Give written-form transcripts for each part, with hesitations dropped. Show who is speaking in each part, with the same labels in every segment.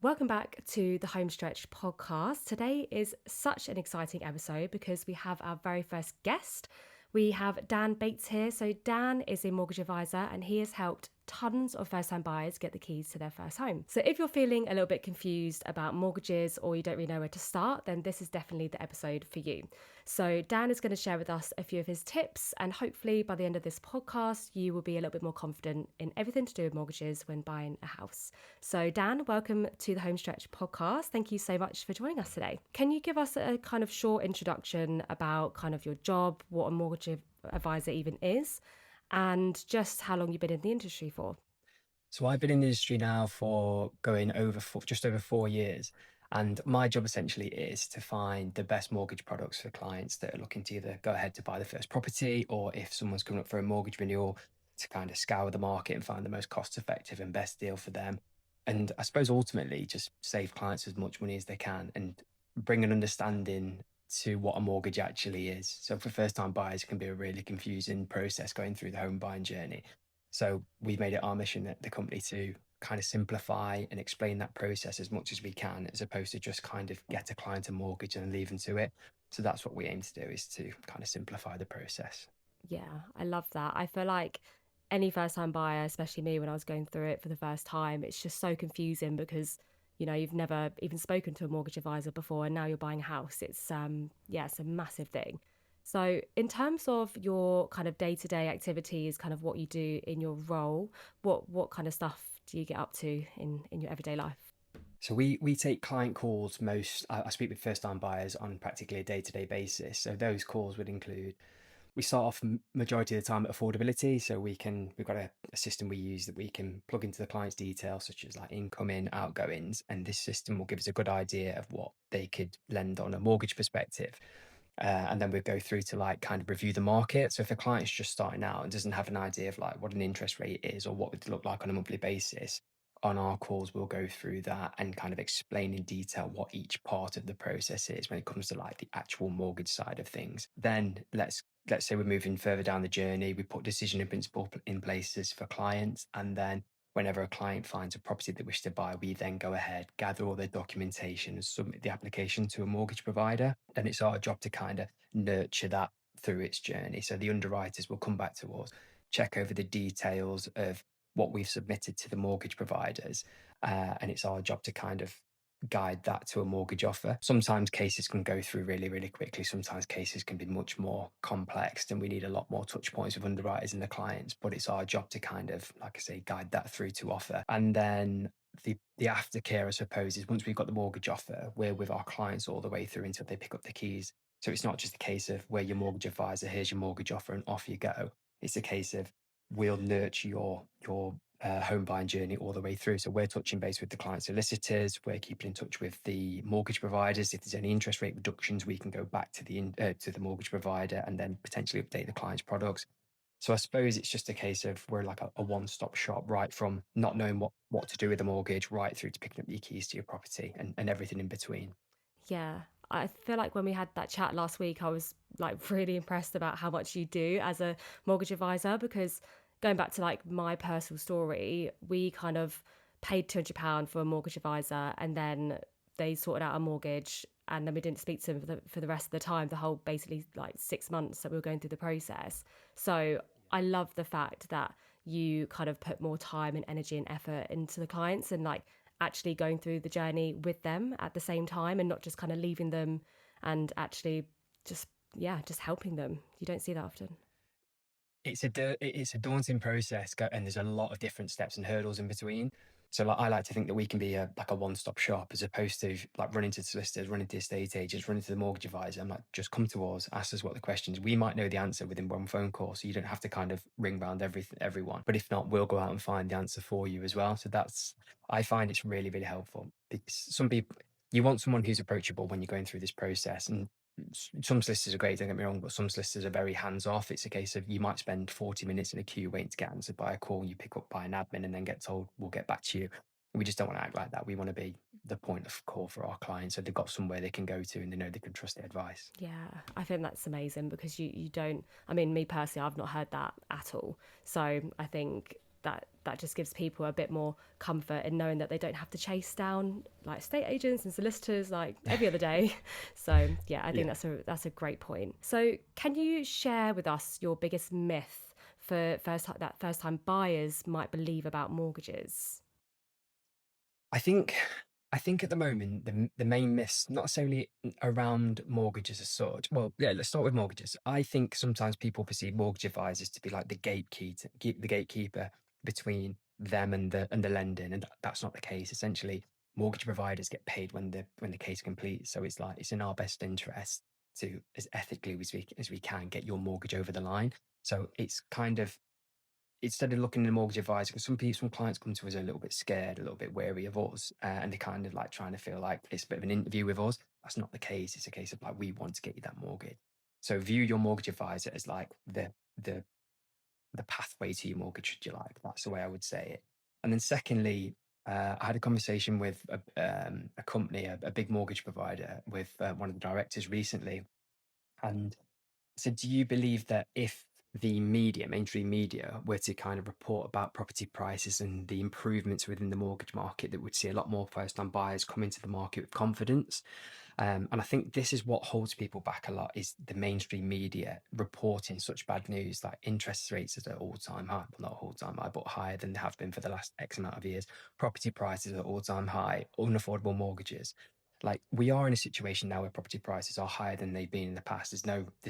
Speaker 1: Welcome back to the Homestretch podcast. Today is such an exciting episode because we have our very first guest. We have Dan Bates here. So Dan is a mortgage advisor and he has helped tons of first-time buyers get the keys to their first home. So if you're feeling a little bit confused about mortgages or you don't really know where to start, then this is definitely the episode for you. So Dan is going to share with us a few of his tips, and hopefully by the end of this podcast, you will be a little bit more confident in everything to do with mortgages when buying a house. So Dan, welcome to the Homestretch podcast. Thank you so much for joining us today. Can you give us a kind of short introduction about kind of your job, what a mortgage advisor even is, and just how long you've been in the industry for?
Speaker 2: So I've been in the industry now for just over 4 years. And my job essentially is to find the best mortgage products for clients that are looking to either go ahead to buy the first property, or if someone's coming up for a mortgage renewal, to kind of scour the market and find the most cost effective and best deal for them. And I suppose ultimately just save clients as much money as they can and bring an understanding to what a mortgage actually is. So for first time buyers, it can be a really confusing process going through the home buying journey. So we've made it our mission at the company to kind of simplify and explain that process as much as we can, as opposed to just kind of get a client a mortgage and leave them to it. So that's what we aim to do, is to kind of simplify the process.
Speaker 1: Yeah, I love that. I feel like any first time buyer, especially me when I was going through it for the first time, it's just so confusing because, you've never even spoken to a mortgage advisor before and now you're buying a house. It's a massive thing. So in terms of your kind of day-to-day activities, kind of what you do in your role, what kind of stuff do you get up to in your everyday life?
Speaker 2: So we take client calls I speak with first time buyers on practically a day-to-day basis. So those calls would include, we start off majority of the time at affordability. So we've got a system we use that we can plug into the client's details, such as like incoming, outgoings. And this system will give us a good idea of what they could lend on a mortgage perspective. And then we go through to like kind of review the market. So if a client's just starting out and doesn't have an idea of like what an interest rate is or what would it look like on a monthly basis, on our calls, we'll go through that and kind of explain in detail what each part of the process is when it comes to like the actual mortgage side of things. Then let's say we're moving further down the journey, we put decision in principle in places for clients, and then whenever a client finds a property they wish to buy, we then go ahead, gather all their documentation and submit the application to a mortgage provider. Then it's our job to kind of nurture that through its journey. So the underwriters will come back to us, check over the details of what we've submitted to the mortgage providers. And it's our job to kind of guide that to a mortgage offer. Sometimes cases can go through really, really quickly. Sometimes cases can be much more complex and we need a lot more touch points with underwriters and the clients. But it's our job to kind of, like I say, guide that through to offer. And then the aftercare, I suppose, is once we've got the mortgage offer, we're with our clients all the way through until they pick up the keys. So it's not just a case of we're your mortgage advisor, here's your mortgage offer and off you go. It's a case of we'll nurture your home buying journey all the way through. So we're touching base with the client solicitors, we're keeping in touch with the mortgage providers. If there's any interest rate reductions, we can go back to the mortgage provider and then potentially update the client's products. So I suppose it's just a case of we're like a one-stop shop, right from not knowing what to do with the mortgage, right through to picking up your keys to your property and everything in between.
Speaker 1: Yeah. I feel like when we had that chat last week, I was like really impressed about how much you do as a mortgage advisor, because going back to like my personal story, we kind of paid £200 for a mortgage advisor and then they sorted out a mortgage and then we didn't speak to them for the rest of the time, the whole basically like 6 months that we were going through the process. So I love the fact that you kind of put more time and energy and effort into the clients and like actually going through the journey with them at the same time and not just kind of leaving them and actually just helping them. You don't see that often.
Speaker 2: It's a daunting process, and there's a lot of different steps and hurdles in between. So like, I like to think that we can be like a one-stop shop, as opposed to like running to solicitors, running to estate agents, running to the mortgage advisor. I'm like, just come to us, ask us what the questions. We might know the answer within one phone call, so you don't have to kind of ring round everyone. But if not, we'll go out and find the answer for you as well. So I find it's really, really helpful. Because some people, you want someone who's approachable when you're going through this process, and some solicitors are great, don't get me wrong, but some solicitors are very hands off. It's a case of you might spend 40 minutes in a queue waiting to get answered by a call you pick up by an admin and then get told, we'll get back to you. We just don't want to act like that. We want to be the point of call for our clients, so they've got somewhere they can go to and they know they can trust their advice.
Speaker 1: Yeah, I think that's amazing because you don't, I mean, me personally, I've not heard that at all. So I think that just gives people a bit more comfort in knowing that they don't have to chase down like estate agents and solicitors like every other day. So yeah, I think
Speaker 2: Yeah.
Speaker 1: that's a great point. So can you share with us your biggest myth for first time buyers might believe about mortgages?
Speaker 2: I think I think at the moment the main myths not necessarily around mortgages as such. Well, yeah, let's start with mortgages. I think sometimes people perceive mortgage advisors to be like the gatekeeper, the gatekeeper between them and the lending, and that's not the case. Essentially, mortgage providers get paid when the case completes. So it's like it's in our best interest to, as ethically as we can, get your mortgage over the line. So it's kind of, instead of looking at a mortgage advisor, because some clients come to us a little bit scared, a little bit wary of us, and they kind of like trying to feel like it's a bit of an interview with us. That's not the case. It's a case of like, we want to get you that mortgage. So view your mortgage advisor as like the the pathway to your mortgage, should you like. That's the way I would say it. And then secondly, I had a conversation with a company, a big mortgage provider, with one of the directors recently, and so do you believe that if the media, mainstream media, were to kind of report about property prices and the improvements within the mortgage market, that we'd see a lot more first-time buyers come into the market with confidence? And I think this is what holds people back a lot, is the mainstream media reporting such bad news, like interest rates at an all-time high, well, not all-time high, but higher than they have been for the last X amount of years. Property prices at all-time high, unaffordable mortgages. Like, we are in a situation now where property prices are higher than they've been in the past. There's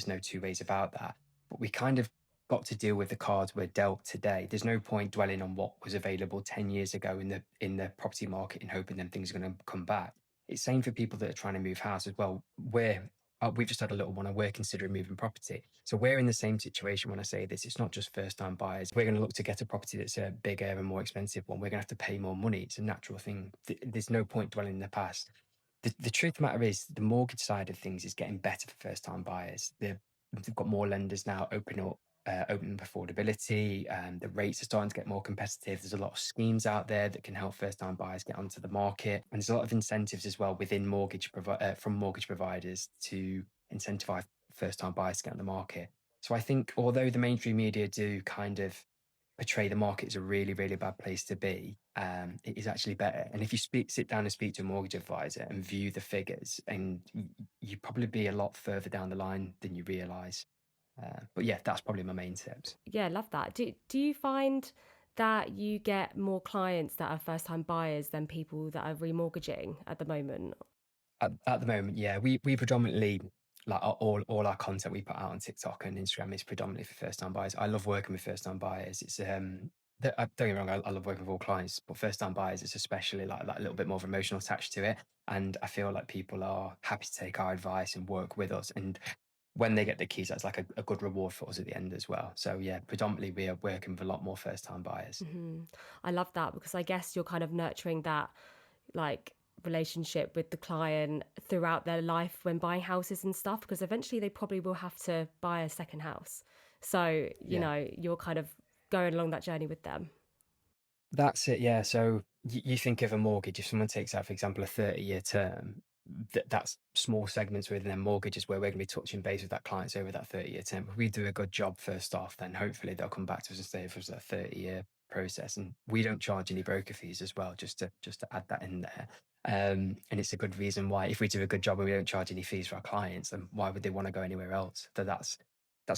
Speaker 2: no two ways about that. But we kind of got to deal with the cards we're dealt today. There's no point dwelling on what was available 10 years ago in the property market and hoping then things are going to come back. It's same for people that are trying to move house as well. We've just had a little one and we're considering moving property. So we're in the same situation when I say this. It's not just first time buyers. We're going to look to get a property that's a bigger and more expensive one. We're going to have to pay more money. It's a natural thing. There's no point dwelling in the past. The truth of the matter is, the mortgage side of things is getting better for first time buyers. They've got more lenders now opening up affordability. The rates are starting to get more competitive. There's a lot of schemes out there that can help first time buyers get onto the market. And there's a lot of incentives as well within from mortgage providers to incentivize first time buyers to get on the market. So I think, although the mainstream media do kind of portray the market as a really, really bad place to be, it is actually better. And if you sit down and speak to a mortgage advisor and view the figures, and you probably be a lot further down the line than you realise. But yeah, that's probably my main tips.
Speaker 1: Yeah, love that. Do you find that you get more clients that are first time buyers than people that are remortgaging at the moment?
Speaker 2: At the moment, yeah, we predominantly, like, all our content we put out on TikTok and Instagram is predominantly for first time buyers. I love working with first time buyers. It's don't get me wrong, I love working with all clients, but first time buyers, it's especially like that little bit more of emotional attached to it. And I feel like people are happy to take our advice and work with us. And when they get the keys, that's like a good reward for us at the end as well. So yeah, predominantly we are working with a lot more first time buyers.
Speaker 1: I love that because I guess you're kind of nurturing that like relationship with the client throughout their life when buying houses and stuff, because eventually they probably will have to buy a second house. So,
Speaker 2: Yeah.
Speaker 1: you're kind of going along that journey with them.
Speaker 2: That's it, yeah. So you think of a mortgage, if someone takes out, for example, a 30-year term, that's small segments within their mortgages where we're going to be touching base with that clients over that 30-year term. If we do a good job first off, then hopefully they'll come back to us and stay for us that 30-year process. And we don't charge any broker fees as well, just to add that in there. And it's a good reason why, if we do a good job and we don't charge any fees for our clients, then why would they want to go anywhere else? So that's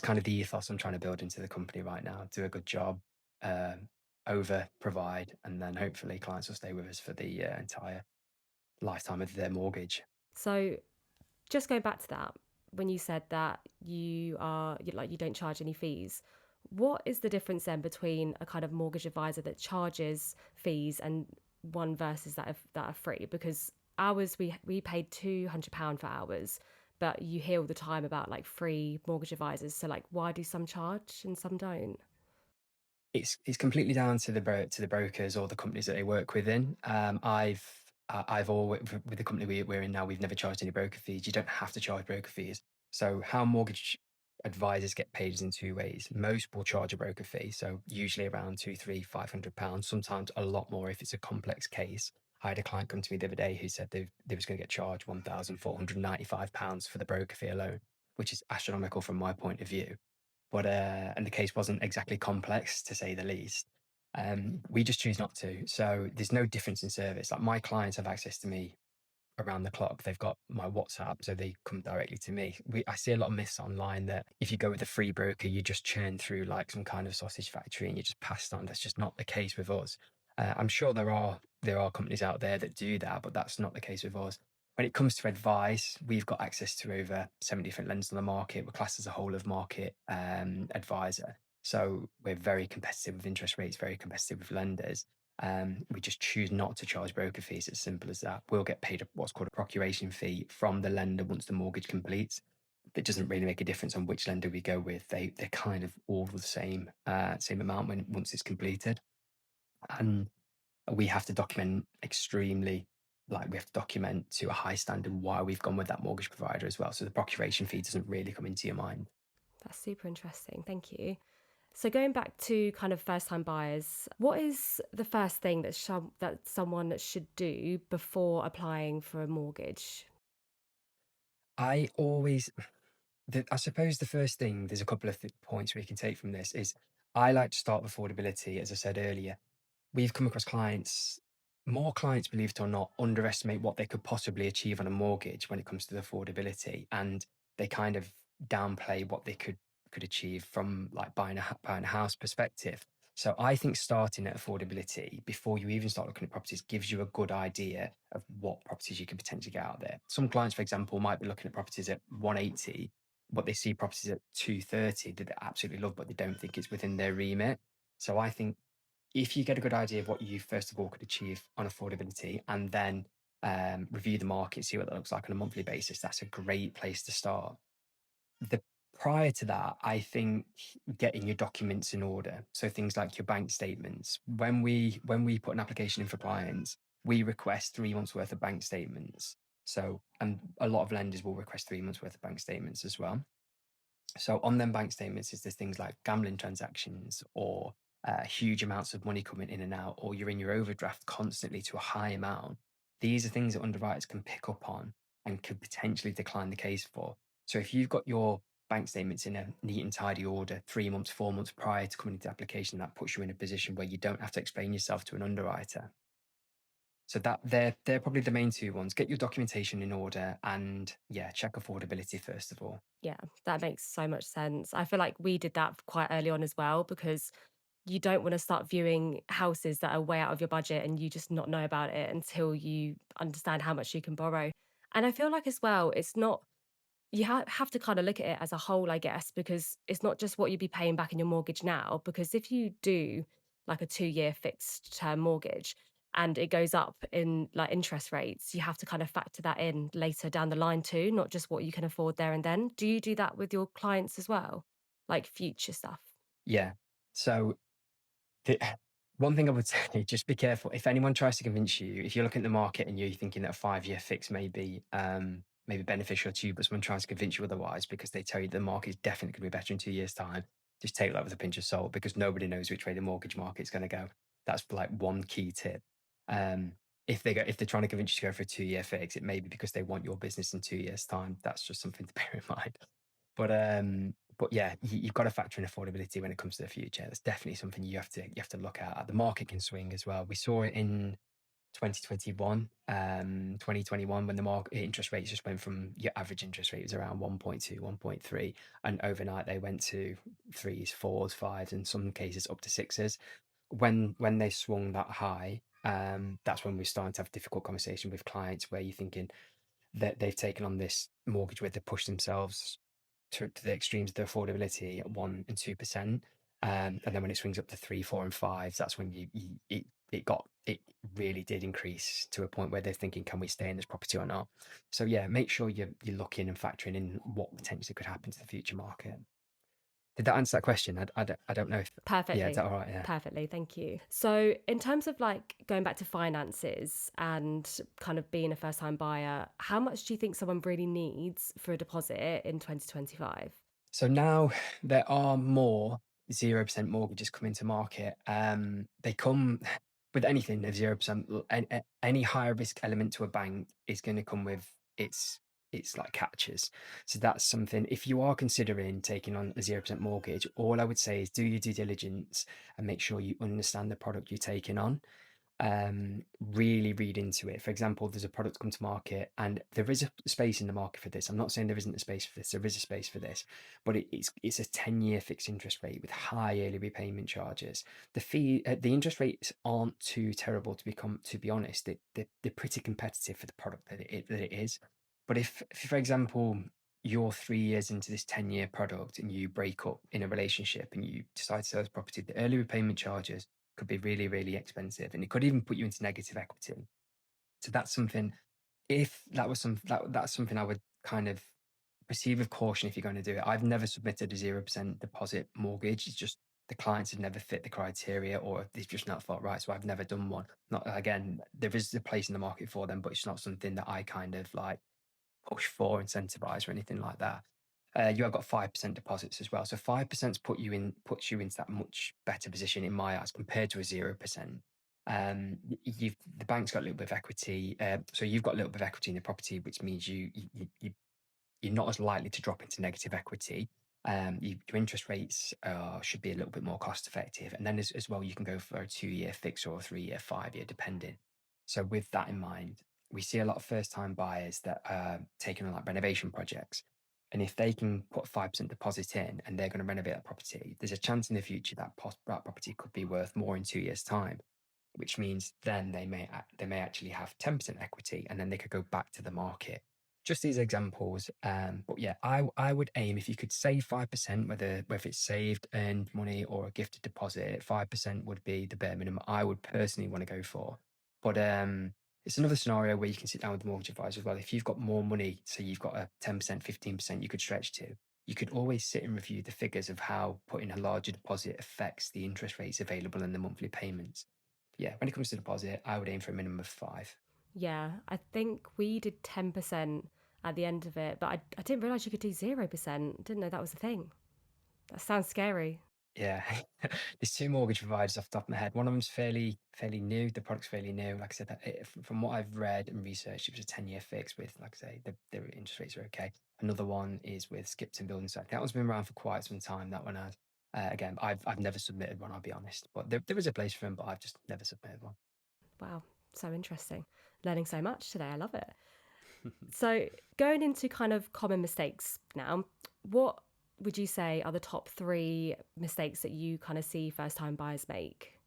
Speaker 2: kind of the ethos I'm trying to build into the company right now. Do a good job, um, over provide, and then hopefully clients will stay with us for the entire lifetime of their mortgage.
Speaker 1: So, just going back to that, when you said that you don't charge any fees, what is the difference then between a kind of mortgage advisor that charges fees and one versus that are free? Because ours, we paid £200 for ours, but you hear all the time about like free mortgage advisors. So like, why do some charge and some don't?
Speaker 2: It's completely down to the brokers or the companies that they work within. I've always, with the company we're in now, we've never charged any broker fees. You don't have to charge broker fees. So how mortgage advisors get paid is in two ways. Most will charge a broker fee, so usually around two, three, £500. Sometimes a lot more if it's a complex case. I had a client come to me the other day who said they was going to get charged £1,495 for the broker fee alone, which is astronomical from my point of view. But and the case wasn't exactly complex, to say the least. We just choose not to. So there's no difference in service. Like my clients have access to me around the clock. They've got my WhatsApp, so they come directly to me. I see a lot of myths online that if you go with a free broker, you just churn through like some kind of sausage factory and you just pass on. That's just not the case with us. I'm sure there are companies out there that do that, but that's not the case with us. When it comes to advice, we've got access to over 7 different lenders on the market. We're classed as a whole of market advisor. So we're very competitive with interest rates, very competitive with lenders. We just choose not to charge broker fees. It's simple as that. We'll get paid what's called a procuration fee from the lender once the mortgage completes. It doesn't really make a difference on which lender we go with. They're kind of all the same amount when once it's completed. And we have to document we have to document to a high standard why we've gone with that mortgage provider as well. So the procuration fee doesn't really come into your mind.
Speaker 1: That's super interesting. Thank you. So going back to kind of first-time buyers, what is the first thing that someone should do before applying for a mortgage?
Speaker 2: I always I suppose the first thing, there's a couple of points we can take from this is I like to start with affordability, as I said earlier. We've come across more clients, believe it or not, underestimate what they could possibly achieve on a mortgage when it comes to the affordability, and they kind of downplay what they could achieve from like buying a house perspective. So I think starting at affordability before you even start looking at properties gives you a good idea of what properties you can potentially get out there. Some clients, for example, might be looking at properties at 180, but they see properties at 230 that they absolutely love, but they don't think it's within their remit. So I think if you get a good idea of what you first of all could achieve on affordability and then review the market, see what that looks like on a monthly basis, that's a great place to start. The Prior to that, I think getting your documents in order. So things like your bank statements. When we put an application in for clients, we request 3 months worth of bank statements. So, and a lot of lenders will request 3 months worth of bank statements as well. So on them bank statements is there's things like gambling transactions or huge amounts of money coming in and out, or you're in your overdraft constantly to a high amount. These are things that underwriters can pick up on and could potentially decline the case for. So if you've got your bank statements in a neat and tidy order 3 months, 4 months prior to coming into application, that puts you in a position where you don't have to explain yourself to an underwriter. So that they're probably the main two ones. Get your documentation in order and yeah, check affordability first of all.
Speaker 1: Yeah, that makes so much sense. I feel like we did that quite early on as well because you don't want to start viewing houses that are way out of your budget and you just not know about it until you understand how much you can borrow. And I feel like as well, it's not you have to kind of look at it as a whole, I guess, because it's not just what you'd be paying back in your mortgage now. Because if you do like a 2-year fixed term mortgage and it goes up in like interest rates, you have to kind of factor that in later down the line too, not just what you can afford there and then. Do you do that with your clients as well? Like future stuff?
Speaker 2: Yeah. So the, one thing I would say, just be careful. If anyone tries to convince you, if you're looking at the market and you're thinking that a 5-year fix may be maybe beneficial to you, but someone tries to convince you otherwise because they tell you the market is definitely going to be better in 2 years' time, just take that with a pinch of salt because nobody knows which way the mortgage market's going to go. That's like one key tip. Um, if they're trying to convince you to go for a 2-year fix, it may be because they want your business in 2 years' time. That's just something to bear in mind. But yeah, you've got to factor in affordability when it comes to the future. That's definitely something you have to look at. The market can swing as well. We saw it in 2021, 2021 when the market interest rates just went from your average interest rate was around 1.2, 1.3, and overnight they went to threes, fours, fives, in some cases up to sixes. When they swung that high, that's when we're starting to have difficult conversation with clients where you're thinking that they've taken on this mortgage where they push themselves to the extremes of the affordability at 1% and 2%. And then when it swings up to three, four, and five, that's when it really did increase to a point where they're thinking, can we stay in this property or not? So yeah, make sure you're looking and factoring in what potentially could happen to the future market. Did that answer that question? I don't know if yeah, is that
Speaker 1: Perfectly.
Speaker 2: all right? Yeah.
Speaker 1: Perfectly. Thank you. So, in terms of like going back to finances and kind of being a first time buyer, how much do you think someone really needs for a deposit in 2025?
Speaker 2: So now there are more 0% mortgages coming to market. They come with anything of 0%. Any higher risk element to a bank is going to come with its it's like catches. So that's something, if you are considering taking on a 0% mortgage, all I would say is do your due diligence and make sure you understand the product you're taking on. Really read into it. For example, there's a product come to market and there is a space in the market for this. I'm not saying there isn't a space for this, there is a space for this, but it's a 10-year fixed interest rate with high early repayment charges. The interest rates aren't too terrible to be honest. They're pretty competitive for the product that it is. But if, for example, you're 3 years into this 10-year product and you break up in a relationship and you decide to sell this property, the early repayment charges could be really, really expensive, and it could even put you into negative equity. So that's something. If that was that's something I would kind of proceed with caution if you're going to do it. I've never submitted a 0% deposit mortgage. It's just the clients have never fit the criteria, or they've just not felt right. So I've never done one. Not again, there is a place in the market for them, but it's not something that I kind of like push for, incentivize, or anything like that. You have got 5% deposits as well. So 5% puts you into that much better position in my eyes compared to a 0%. The bank's got a little bit of equity, so you've got a little bit of equity in the property, which means you're not as likely to drop into negative equity. Your interest rates should be a little bit more cost effective, and then as well, you can go for a 2-year fix or a 3-year, 5-year, depending. So with that in mind, we see a lot of first-time buyers that are taking on like renovation projects, and if they can put a 5% deposit in and they're going to renovate that property, there's a chance in the future that that property could be worth more in 2 years' time, which means then they may actually have 10% equity, and then they could go back to the market. Just these examples, but yeah, I would aim if you could save 5%, whether it's saved, earned money, or a gifted deposit, 5% would be the bare minimum I would personally want to go for. But it's another scenario where you can sit down with the mortgage advisor as well. If you've got more money, so you've got a 10%, 15% you could stretch to, you could always sit and review the figures of how putting a larger deposit affects the interest rates available and the monthly payments. Yeah, when it comes to deposit, I would aim for a minimum of 5.
Speaker 1: Yeah, I think we did 10% at the end of it, but I didn't realize you could do 0%. Didn't know that was a thing. That sounds scary.
Speaker 2: Yeah, there's two mortgage providers off the top of my head. One of them's fairly new. The product's fairly new. Like I said, from what I've read and researched, it was a 10-year fix with, like I say, the interest rates are okay. Another one is with Skipton Building Society. That one's been around for quite some time. That one has. Again, I've never submitted one. I'll be honest, but there is a place for them, but I've just never submitted one.
Speaker 1: Wow, so interesting. Learning so much today. I love it. So, going into kind of common mistakes now, what would you say are the top three mistakes that you kind of see first time buyers make?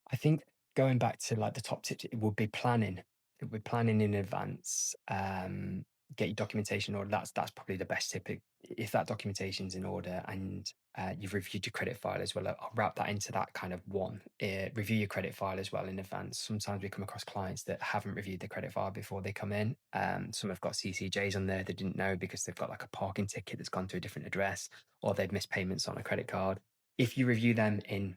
Speaker 2: I think going back to like the top tips, it would be planning. It would be planning in advance. Get your documentation in order. That's probably the best tip. If that documentation's in order and you've reviewed your credit file as well, I'll wrap that into that kind of one. Review your credit file as well in advance. Sometimes we come across clients that haven't reviewed the credit file before they come in. Some have got CCJs on there they didn't know because they've got like a parking ticket that's gone to a different address, or they've missed payments on a credit card. If you review them in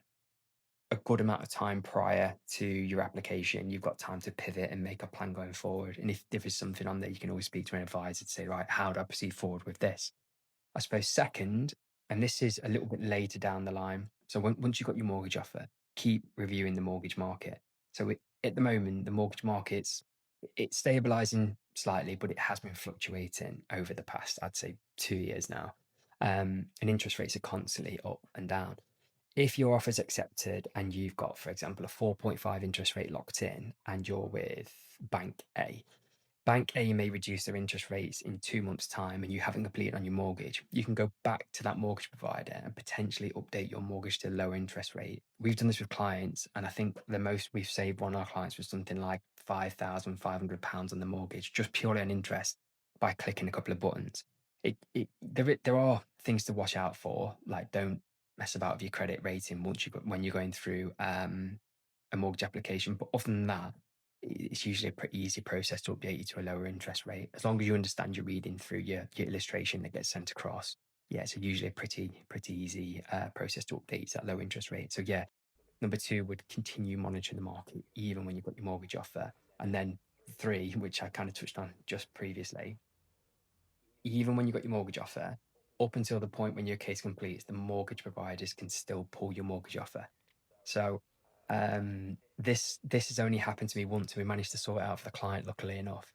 Speaker 2: a good amount of time prior to your application, you've got time to pivot and make a plan going forward. And if there is something on there, you can always speak to an advisor to say, right, how do I proceed forward with this? I suppose second, and this is a little bit later down the line. So once you've got your mortgage offer, keep reviewing the mortgage market. So at the moment, the mortgage market's it's stabilizing slightly, but it has been fluctuating over the past, I'd say, 2 years now. And interest rates are constantly up and down. If your offer's accepted and you've got, for example, a 4.5 interest rate locked in and you're with Bank A may reduce their interest rates in 2 months' time and you haven't completed on your mortgage. You can go back to that mortgage provider and potentially update your mortgage to a lower interest rate. We've done this with clients, and I think the most we've saved one of our clients was something like £5,500 on the mortgage, just purely on interest by clicking a couple of buttons. There are things to watch out for, like don't mess about with your credit rating when you're going through a mortgage application. But other than that, it's usually a pretty easy process to update you to a lower interest rate. As long as you understand your reading through your illustration that gets sent across. Yeah, it's usually a pretty easy process to update to that low interest rate. So yeah, number two would continue monitoring the market even when you've got your mortgage offer. And then three, which I kind of touched on just previously, even when you've got your mortgage offer, up until the point when your case completes, the mortgage providers can still pull your mortgage offer. So this has only happened to me once, and we managed to sort it out for the client, luckily enough.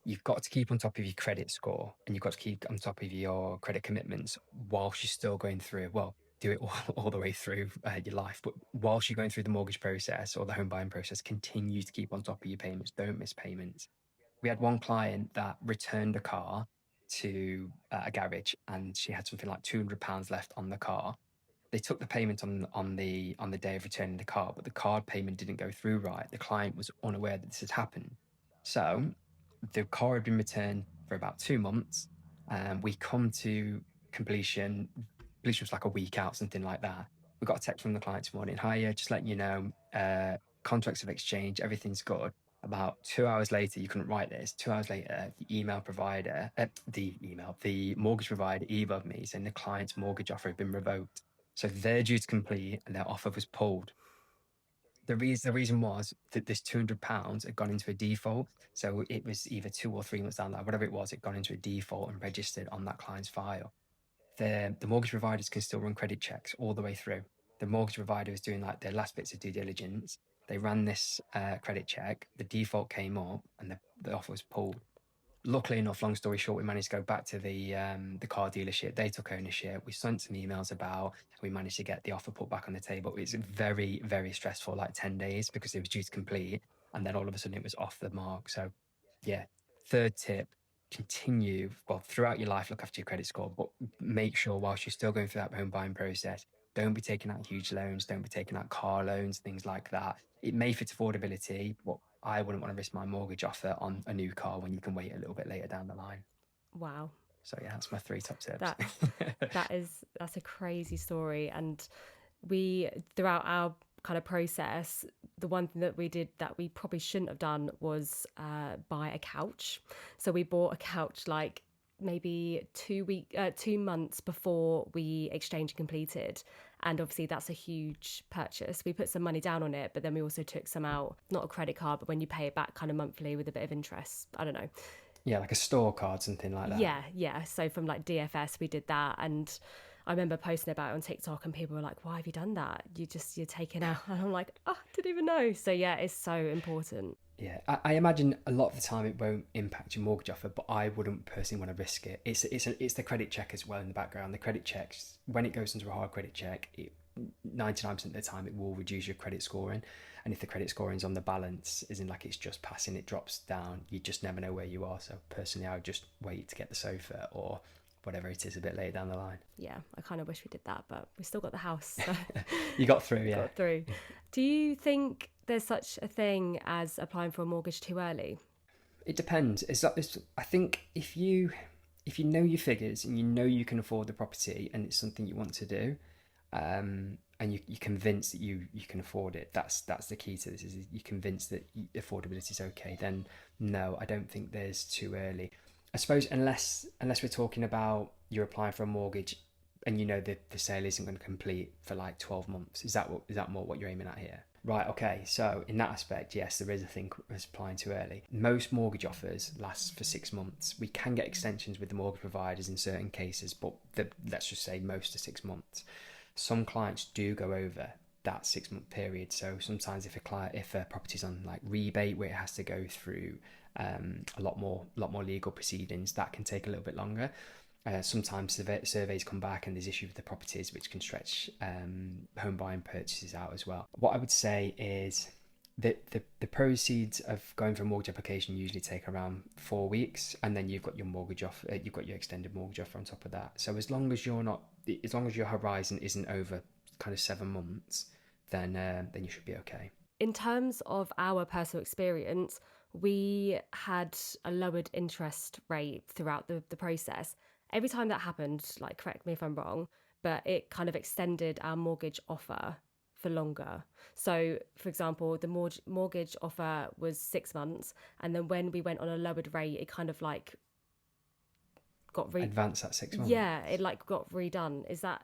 Speaker 2: you've got to keep on top of your credit score and you've got to keep on top of your credit commitments whilst you're still going through, well, do it all the way through your life. But whilst you're going through the mortgage process or the home buying process, continue to keep on top of your payments. Don't miss payments. We had one client that returned a car to a garage and she had something like £200 left on the car. They took the payment on the day of returning the car, but the card payment didn't go through right. The client was unaware that this had happened. So the car had been returned for about 2 months. We come to completion. Completion was like a week out, something like that. We got a text from the client this morning. Hi, just letting you know, contracts have exchanged, everything's good. About 2 hours later, you couldn't write this. 2 hours later, the mortgage provider emailed me saying the client's mortgage offer had been revoked. So they're due to complete and their offer was pulled. The reason was that this £200 had gone into a default. So it was either 2 or 3 months down the line, whatever it was, it gone into a default and registered on that client's file. The mortgage providers can still run credit checks all the way through. The mortgage provider was doing like their last bits of due diligence. They ran this credit check, the default came up and the offer was pulled. Luckily enough, long story short, we managed to go back to the car dealership. They took ownership. We sent some emails about. We managed to get the offer put back on the table. It's very, very stressful, like 10 days, because it was due to complete, and then all of a sudden it was off the mark. So, yeah. Third tip: continue throughout your life. Look after your credit score, but make sure whilst you're still going through that home buying process, don't be taking out huge loans. Don't be taking out car loans, things like that. It may fit affordability, but I wouldn't want to risk my mortgage offer on a new car when you can wait a little bit later down the line.
Speaker 1: Wow.
Speaker 2: So yeah, that's my 3 top tips.
Speaker 1: That that's a crazy story. And we, throughout our kind of process, the one thing that we did that we probably shouldn't have done was buy a couch. So we bought a couch like maybe 2 months before we exchanged and completed, and obviously that's a huge purchase. We put some money down on it, but then we also took some out, not a credit card, but when you pay it back kind of monthly with a bit of interest. I don't know.
Speaker 2: Yeah, like a store card, something like that.
Speaker 1: Yeah. So from like DFS, we did that, and I remember posting about it on TikTok, and people were like, "Why have you done that? You're taking out." And I'm like, "Oh, I didn't even know." So yeah, it's so important.
Speaker 2: Yeah, I imagine a lot of the time it won't impact your mortgage offer, but I wouldn't personally want to risk it. It's the credit check as well in the background. The credit checks, when it goes into a hard credit check, 99% of the time it will reduce your credit scoring. And if the credit scoring's on the balance, isn't like it's just passing, it drops down. You just never know where you are. So personally, I would just wait to get the sofa or whatever it is a bit later down the line.
Speaker 1: Yeah, I kind of wish we did that, but we still got the house. So
Speaker 2: You got through, yeah.
Speaker 1: got through. Do you think there's such a thing as applying for a mortgage too early?
Speaker 2: It depends. I think if you know your figures and you know you can afford the property and it's something you want to do, and you're convinced that you can afford it, that's the key to this, is you're convinced that affordability is okay, then no, I don't think there's too early. I suppose unless we're talking about you're applying for a mortgage and you know that the sale isn't going to complete for like 12 months. Is that more what you're aiming at here? Right, okay, so in that aspect, yes, there is a thing as applying too early. Most mortgage offers last for 6 months. We can get extensions with the mortgage providers in certain cases, but let's just say most are 6 months. Some clients do go over that 6-month period. So sometimes if a property's on like rebate where it has to go through a lot more legal proceedings, that can take a little bit longer. Sometimes surveys come back and there's issues with the properties which can stretch home buying purchases out as well. What I would say is that the proceeds of going for a mortgage application usually take around 4 weeks, and then you've got your mortgage offer, you've got your extended mortgage offer on top of that. So as long as your horizon isn't over kind of 7 months, then you should be okay.
Speaker 1: In terms of our personal experience, we had a lowered interest rate throughout the process. Every time that happened, like, correct me if I'm wrong, but it kind of extended our mortgage offer for longer. So, for example, the mortgage offer was 6 months, and then when we went on a lowered rate, it kind of like got
Speaker 2: advance that 6 months.
Speaker 1: Yeah, it like got redone. Is that?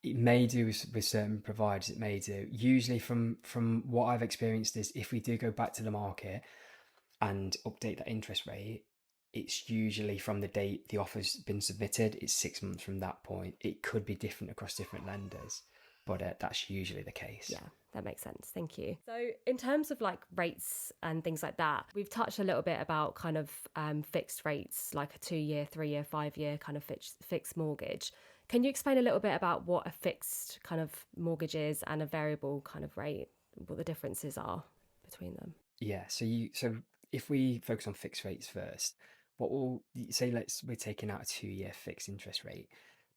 Speaker 2: It may do with certain providers. It may do. Usually, from what I've experienced, is if we do go back to the market and update that interest rate, it's usually from the date the offer's been submitted. It's 6 months from that point. It could be different across different lenders, but that's usually the case.
Speaker 1: Yeah, That makes sense. Thank you. So, in terms of like rates and things like that, we've touched a little bit about kind of fixed rates, like a 2 year, 3 year, 5 year kind of fixed mortgage. Can you explain a little bit about what a fixed kind of mortgage is and a variable kind of rate, what the differences are between them?
Speaker 2: Yeah. So if we focus on fixed rates first, what will say we're taking out a 2-year fixed interest rate.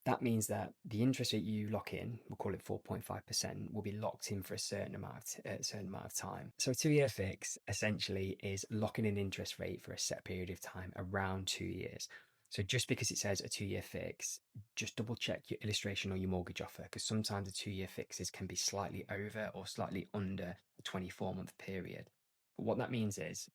Speaker 2: That means that the interest rate you lock in, we'll call it 4.5%, will be locked in for a certain amount of time. So a 2-year fix essentially is locking in interest rate for a set period of time around 2 years. So just because it says a 2-year fix, just double check your illustration or your mortgage offer, because sometimes the 2-year fixes can be slightly over or slightly under a 24-month period. But what that means is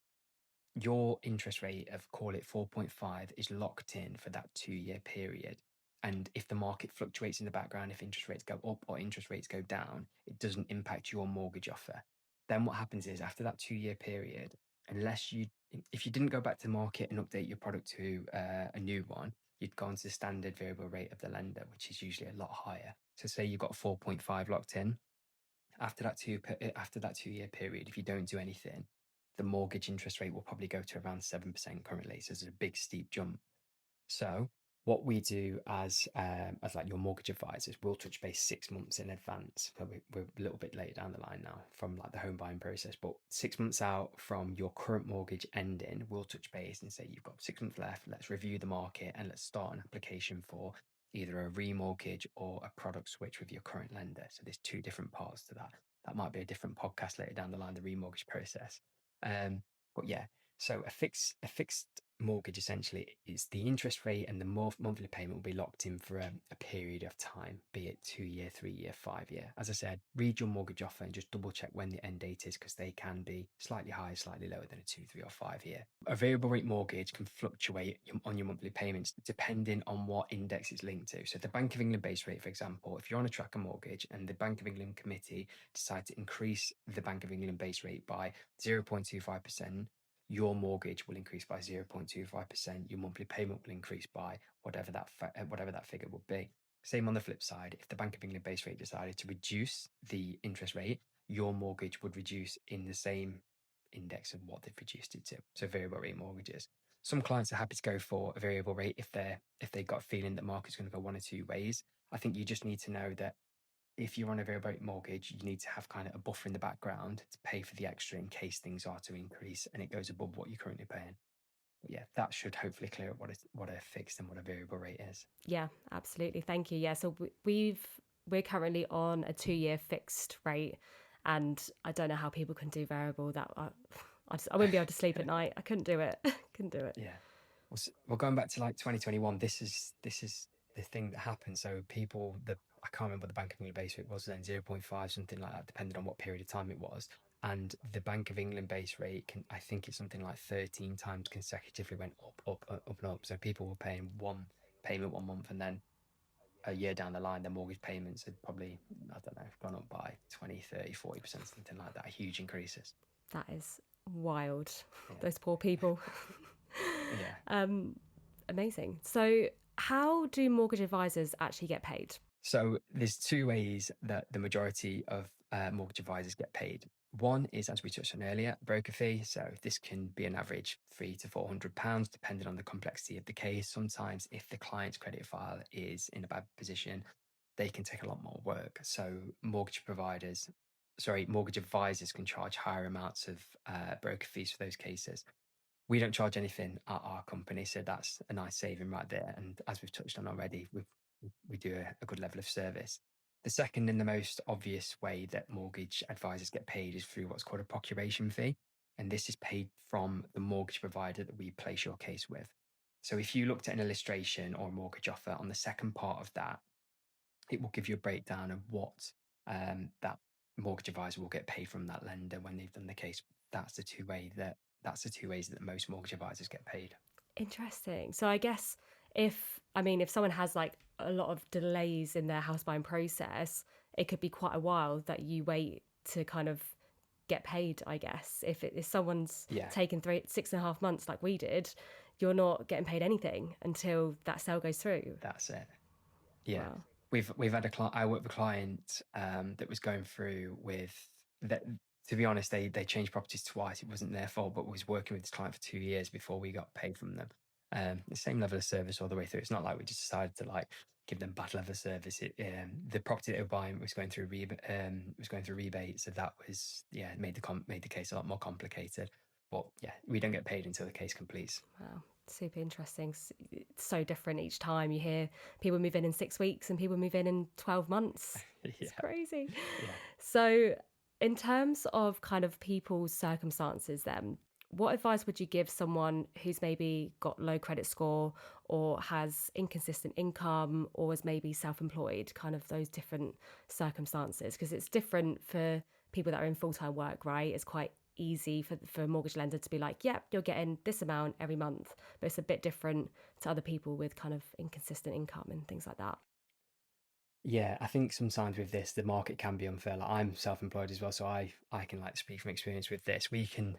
Speaker 2: your interest rate of, call it 4.5, is locked in for that 2-year period. And if the market fluctuates in the background, if interest rates go up or interest rates go down, it doesn't impact your mortgage offer. Then what happens is after that 2-year period, if you didn't go back to the market and update your product to a new one, you'd go into the standard variable rate of the lender, which is usually a lot higher. So say you've got 4.5 locked in, after that 2-year period, if you don't do anything, the mortgage interest rate will probably go to around 7% currently. So there's a big steep jump. So what we do as like your mortgage advisors, we'll touch base 6 months in advance. So we're a little bit later down the line now from like the home buying process, but 6 months out from your current mortgage ending, we'll touch base and say you've got 6 months left. Let's review the market and let's start an application for either a remortgage or a product switch with your current lender. So there's two different parts to that. That might be a different podcast later down the line, the remortgage process. But yeah, so a fixed mortgage essentially is the interest rate and the monthly payment will be locked in for a period of time, be it 2-year, 3-year, 5-year. As I said, read your mortgage offer and just double check when the end date is, because they can be slightly higher, slightly lower than a 2, 3, or 5-year. A variable rate mortgage can fluctuate on your monthly payments depending on what index it's linked to. So the Bank of England base rate, for example, if you're on a tracker mortgage and the Bank of England committee decide to increase the Bank of England base rate by 0.25%, your mortgage will increase by 0.25%. Your monthly payment will increase by whatever that figure would be. Same on the flip side, if the Bank of England base rate decided to reduce the interest rate, your mortgage would reduce in the same index of what they've reduced it to. So variable rate mortgages. Some clients are happy to go for a variable rate if they've got a feeling that market's going to go one or two ways. I think you just need to know that if you're on a variable rate mortgage, you need to have kind of a buffer in the background to pay for the extra in case things are to increase and it goes above what you're currently paying. But yeah, that should hopefully clear up what a fixed and what a variable rate is.
Speaker 1: Yeah, absolutely. Thank you. Yeah, so we're currently on a 2-year fixed rate, and I don't know how people can do variable. I wouldn't be able to sleep at night. I couldn't do it. Couldn't do it.
Speaker 2: Yeah. Well, going back to like 2021, this is the thing that happened. So I can't remember what the Bank of England base rate was then, 0.5, something like that, depending on what period of time it was. And the Bank of England base rate I think it's something like 13 times consecutively went up and up. So people were paying one payment 1 month, and then a year down the line, their mortgage payments had probably, I don't know, gone up by 20, 30, 40%, something like that. Huge increases.
Speaker 1: That is wild.
Speaker 2: Yeah.
Speaker 1: Those poor people.
Speaker 2: Yeah.
Speaker 1: Amazing. So how do mortgage advisors actually get paid?
Speaker 2: So there's two ways that the majority of mortgage advisors get paid. One is, as we touched on earlier, broker fee. So this can be an average £300 to £400, depending on the complexity of the case. Sometimes if the client's credit file is in a bad position, they can take a lot more work. So mortgage advisors can charge higher amounts of broker fees for those cases. We don't charge anything at our company, so that's a nice saving right there. And as we've touched on already, we do a good level of service. The second and the most obvious way that mortgage advisors get paid is through what's called a procuration fee. And this is paid from the mortgage provider that we place your case with. So if you looked at an illustration or a mortgage offer, on the second part of that, it will give you a breakdown of what that mortgage advisor will get paid from that lender when they've done the case. That's the two ways that most mortgage advisors get paid.
Speaker 1: Interesting. So I guess if someone has like a lot of delays in their house buying process, it could be quite a while that you wait to kind of get paid, I guess. If someone's taken 6.5 months like we did, you're not getting paid anything until that sale goes through.
Speaker 2: That's it. Yeah.
Speaker 1: Wow.
Speaker 2: We've had I worked with a client that was going through with that, to be honest, they changed properties twice. It wasn't their fault, but we was working with this client for 2 years before we got paid from them. The same level of service all the way through. It's not like we just decided to like give them bad level of service. The property they were buying was going through rebates, so that was, yeah, it made the case a lot more complicated. But yeah, we don't get paid until the case completes.
Speaker 1: Wow, super interesting. It's so different each time. You hear people move in 6 weeks and people move in 12 months. It's
Speaker 2: Yeah,
Speaker 1: crazy.
Speaker 2: yeah.
Speaker 1: So, in terms of kind of people's circumstances, then, what advice would you give someone who's maybe got low credit score or has inconsistent income or is maybe self employed, kind of those different circumstances? Because it's different for people that are in full time work, right? It's quite easy for a mortgage lender to be like, yep, you're getting this amount every month. But it's a bit different to other people with kind of inconsistent income and things like that.
Speaker 2: Yeah, I think sometimes with this, the market can be unfair. Like I'm self-employed as well, so I can like speak from experience with this. We can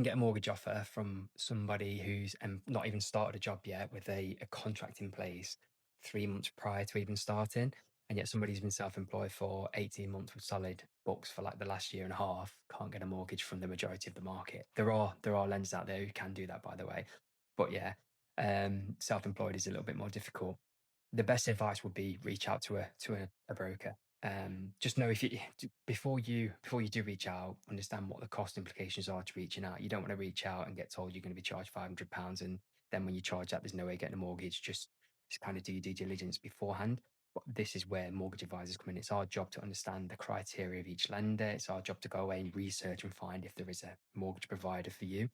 Speaker 2: get a mortgage offer from somebody who's not even started a job yet with a contract in place 3 months prior to even starting, and yet somebody who's been self-employed for 18 months with solid books for like the last year and a half can't get a mortgage from the majority of the market. There are lenders out there who can do that, by the way, but yeah, self-employed is a little bit more difficult. The best advice would be reach out to a broker. Just know if you before you do reach out, understand what the cost implications are to reaching out. You don't want to reach out and get told you're going to be charged £500, and then when you charge that, there's no way getting a mortgage. Just kind of do your due diligence beforehand. But this is where mortgage advisors come in. It's our job to understand the criteria of each lender. It's our job to go away and research and find if there is a mortgage provider for you.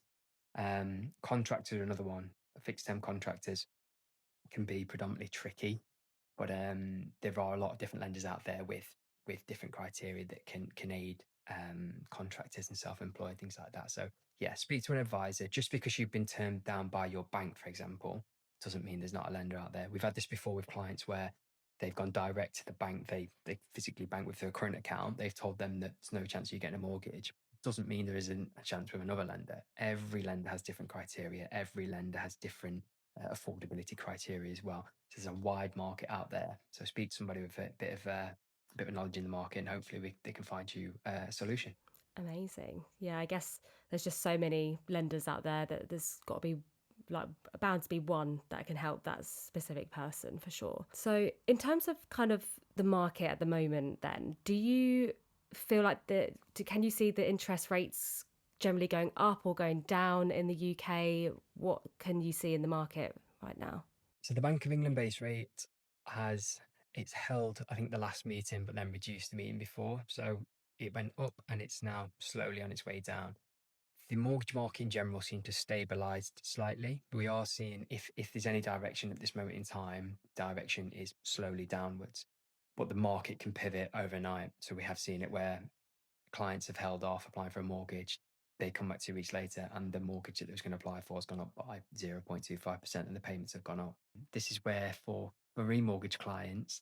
Speaker 2: Contractors are another one. Fixed term contractors can be predominantly tricky, but there are a lot of different lenders out there with different criteria that can aid contractors and self-employed, things like that. So yeah, speak to an advisor. Just because you've been turned down by your bank, for example, doesn't mean there's not a lender out there. We've had this before with clients where they've gone direct to the bank. They physically bank with their current account. They've told them that there's no chance of you getting a mortgage. Doesn't mean there isn't a chance with another lender. Every lender has different criteria. Every lender has different affordability criteria as well. So there's a wide market out there. So speak to somebody with a bit of knowledge in the market, and hopefully they can find you a solution.
Speaker 1: Amazing. Yeah, I guess there's just so many lenders out there that there's got to be like bound to be one that can help that specific person for sure. So, in terms of kind of the market at the moment, then, do you feel like can you see the interest rates generally going up or going down in the UK? What can you see in the market right now?
Speaker 2: So the Bank of England base rate has it's held, I think, the last meeting, but then reduced the meeting before. So it went up and it's now slowly on its way down. The mortgage market in general seemed to stabilize slightly. We are seeing, if there's any direction at this moment in time, direction is slowly downwards. But the market can pivot overnight. So we have seen it where clients have held off applying for a mortgage. They come back 2 weeks later and the mortgage that they was going to apply for has gone up by 0.25% and the payments have gone up. This is where for remortgage clients,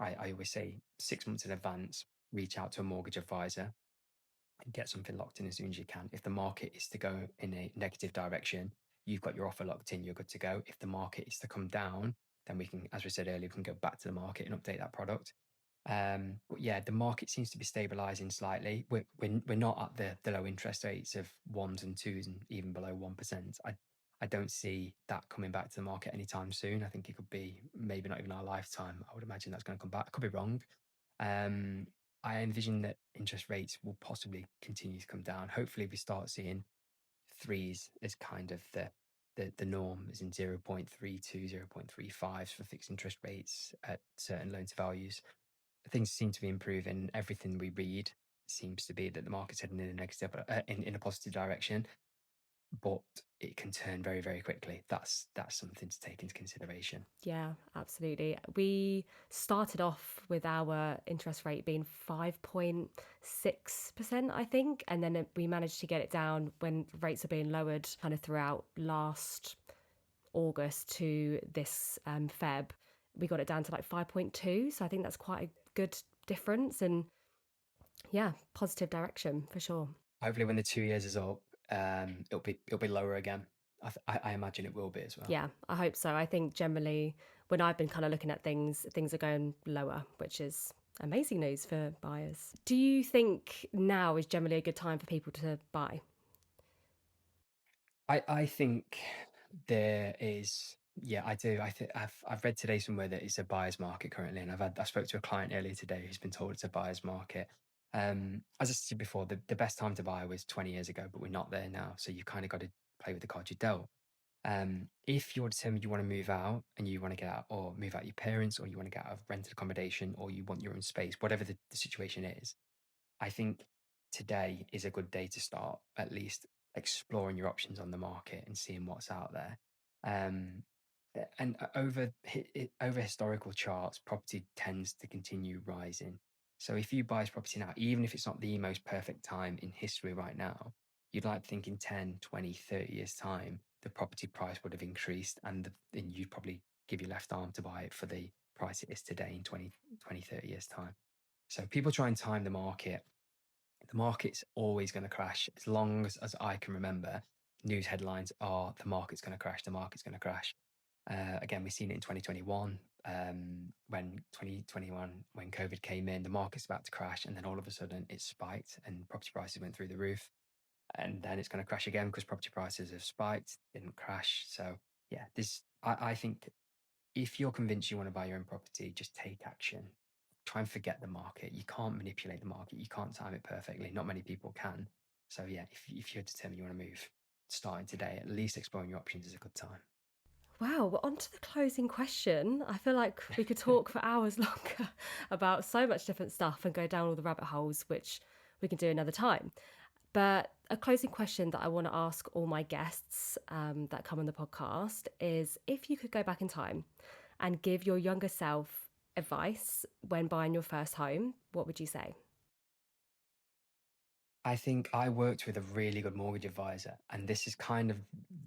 Speaker 2: I always say 6 months in advance, reach out to a mortgage advisor and get something locked in as soon as you can. If the market is to go in a negative direction, you've got your offer locked in, you're good to go. If the market is to come down, then we can, as we said earlier, we can go back to the market and update that product. But yeah, the market seems to be stabilizing slightly. We're not at the low interest rates of ones and twos and even below 1%. I don't see that coming back to the market anytime soon. I think it could be maybe not even our lifetime. I would imagine that's going to come back. I could be wrong. Um, I envision that interest rates will possibly continue to come down. Hopefully, we start seeing threes as kind of the norm, as in 0.32, 0.35s for fixed interest rates at certain loan to values. Things seem to be improving. Everything we read seems to be that the market's heading in a negative, in a positive direction, but it can turn very, very quickly. That's something to take into consideration.
Speaker 1: Yeah, absolutely. We started off with our interest rate being 5.6%, I think. And then we managed to get it down when rates are being lowered kind of throughout last August to this Feb. We got it down to like 5.2. So I think that's quite a good difference. And yeah, positive direction for sure.
Speaker 2: Hopefully, when the 2 years is up, it'll be lower again. I imagine it will be as well.
Speaker 1: Yeah, I hope so. I think generally when I've been kind of looking at things are going lower, which is Amazing news for buyers. Do you think now is generally a good time for people to buy?
Speaker 2: I think there is, yeah, I do. I think I've read today somewhere that it's a buyer's market currently, and I spoke to a client earlier today who's been told it's a buyer's market. As I said before, the best time to buy was 20 years ago, but we're not there now. So you kind of got to play with the cards you dealt. If you're determined you want to move out and you want to get out, or move out your parents, or you want to get out of rented accommodation, or you want your own space, whatever the situation is, I think today is a good day to start at least exploring your options on the market and seeing what's out there. Um, and over historical charts, property tends to continue rising. So if you buy this property now, even if it's not the most perfect time in history right now, you'd like to think in 10, 20, 30 years time, the property price would have increased and you'd probably give your left arm to buy it for the price it is today in 30 years time. So people try and time the market. The market's always going to crash as long as I can remember. News headlines are the market's going to crash. The market's going to crash. Again, we've seen it in 2021, when 2021 when COVID came in, the market's about to crash, and then all of a sudden it spiked and property prices went through the roof. And then it's going to crash again because property prices have spiked, didn't crash. So yeah, I think if you're convinced you want to buy your own property, just take action. Try and forget the market. You can't manipulate the market. You can't time it perfectly. Not many people can. So yeah, if you're determined you want to move, starting today, at least exploring your options is a good time.
Speaker 1: Wow, well, on to the closing question. I feel like we could talk for hours longer about so much different stuff and go down all the rabbit holes, which we can do another time. But a closing question that I want to ask all my guests that come on the podcast is if you could go back in time and give your younger self advice when buying your first home, what would you say?
Speaker 2: I think I worked with a really good mortgage advisor, and this is kind of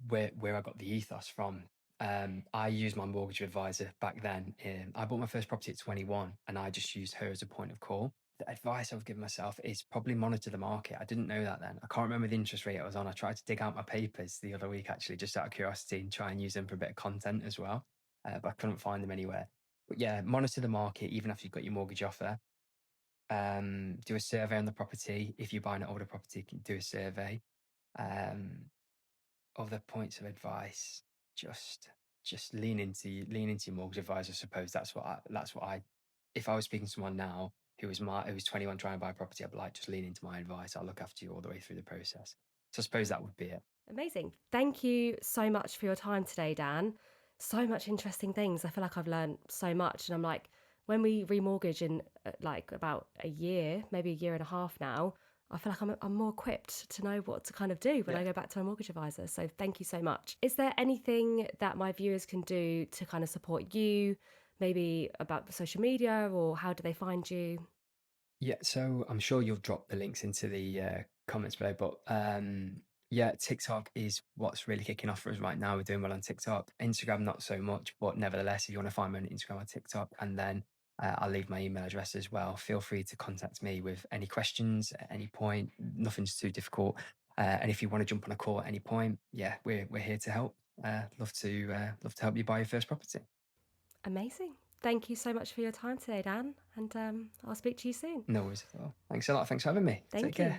Speaker 2: where I got the ethos from. I used my mortgage advisor back then. I bought my first property at 21, and I just used her as a point of call. The advice I would give myself is probably monitor the market. I didn't know that then. I can't remember the interest rate I was on. I tried to dig out my papers the other week, actually, just out of curiosity, and try and use them for a bit of content as well. But I couldn't find them anywhere. But yeah, monitor the market even after you've got your mortgage offer. Do a survey on the property. If you're buying an older property, do a survey. Um, Other points of advice, just lean into your mortgage advisor. I suppose that's what I if I was speaking to someone now who was 21 trying to buy a property, I'd be like, just lean into my advice. I'll look after you all the way through the process. So I suppose that would be it.
Speaker 1: Amazing. Thank you so much for your time today, Dan. So much interesting things. I feel like I've learned so much. And I'm like, when we remortgage in like about a year, maybe a year and a half now, I feel like I'm more equipped to know what to kind of do when
Speaker 2: Yeah.
Speaker 1: I go back to my mortgage advisor. So thank you so much. Is there anything that my viewers can do to kind of support you, maybe about social media or how do they find you?
Speaker 2: Yeah, so I'm sure you'll drop the links into the comments below, but yeah, TikTok is what's really kicking off for us right now. We're doing well on TikTok, Instagram not so much, but nevertheless, if you want to find me on Instagram or TikTok, and then I'll leave my email address as well. Feel free to contact me with any questions at any point. Nothing's too difficult, and if you want to jump on a call at any point, yeah, we're here to help. Love to help you buy your first property.
Speaker 1: Amazing. Thank you so much for your time today, Dan. And I'll speak to you soon.
Speaker 2: No worries at all. Thanks a lot. Thanks for having me. Take
Speaker 1: Thank
Speaker 2: care.
Speaker 1: you.